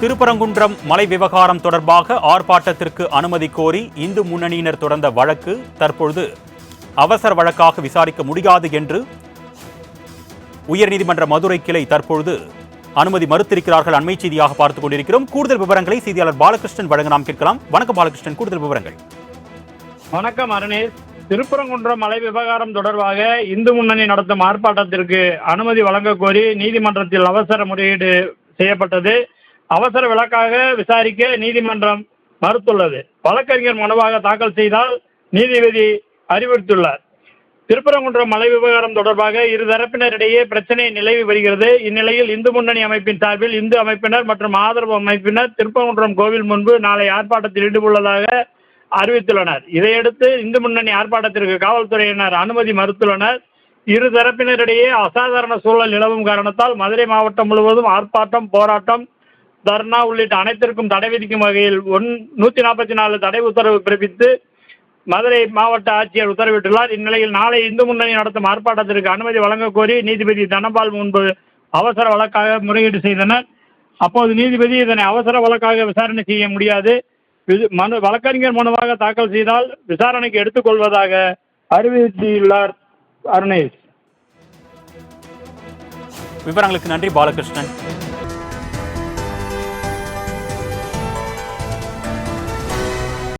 திருப்பரங்குன்றம் மலை விவகாரம் தொடர்பாக ஆர்ப்பாட்டத்திற்கு அனுமதி கோரி இந்து முன்னணியினர் தொடர்ந்த வழக்கு தற்பொழுது அவசர வழக்காக விசாரிக்க முடியாது என்று உயர்நீதிமன்ற மதுரை கிளை தற்பொழுது அனுமதி மறுத்திருக்கிறார்கள். அண்மை செய்தியாக பார்த்துக் கொண்டிருக்கிறோம். கூடுதல் விவரங்களை செய்தியாளர் பாலகிருஷ்ணன் வழங்க நாம் கேட்கலாம். வணக்கம் பாலகிருஷ்ணன், கூடுதல் விவரங்கள். வணக்கம் அருணேஷ். திருப்பரங்குன்றம் மலை விவகாரம் தொடர்பாக இந்து முன்னணி நடத்தும் ஆர்ப்பாட்டத்திற்கு அனுமதி வழங்க கோரி நீதிமன்றத்தில் அவசர முறையீடு செய்யப்பட்டது. அவசர வழக்காக விசாரிக்க நீதிமன்றம் மறுத்துள்ளது. வழக்கறிஞர் மனுவாக தாக்கல் செய்தால் நீதிபதி அறிவுறுத்தியுள்ளார். திருப்பரங்குன்றம் மலை விவகாரம் தொடர்பாக இருதரப்பினரிடையே பிரச்சனை நிலவி வருகிறது. இந்நிலையில் இந்து முன்னணி அமைப்பின் சார்பில் இந்து அமைப்பினர் மற்றும் ஆதரவு அமைப்பினர் திருப்பரங்குன்றம் கோவில் முன்பு நாளை ஆர்ப்பாட்டத்தில் ஈடுபட்டுள்ளதாக அறிவித்துள்ளனர். இதையடுத்து இந்து முன்னணி ஆர்ப்பாட்டத்திற்கு காவல்துறையினர் அனுமதி மறுத்துள்ளனர். இரு தரப்பினரிடையே அசாதாரண சூழல் நிலவும் காரணத்தால் மதுரை மாவட்டம் முழுவதும் ஆர்ப்பாட்டம், போராட்டம், தர்ணா உள்ளிட்ட அனைத்திற்கும் தடை விதிக்கும் வகையில் 144 தடை உத்தரவு பிறப்பித்து மதுரை மாவட்ட ஆட்சியர் உத்தரவிட்டுள்ளார். இந்நிலையில் நாளை இந்து முன்னணி நடத்தும் ஆர்ப்பாட்டத்திற்கு அனுமதி வழங்க கோரி நீதிபதி தனபால் முன்பு அவசர வழக்காக முறையீடு செய்தனர். அப்போது நீதிபதி இதனை அவசர வழக்காக விசாரணை செய்ய முடியாது, வழக்கறிஞர் மனுவாக தாக்கல் செய்தால் விசாரணைக்கு எடுத்துக்கொள்வதாக அறிவித்துள்ளார். அருணேஷ், விவரங்களுக்கு நன்றி பாலகிருஷ்ணன்.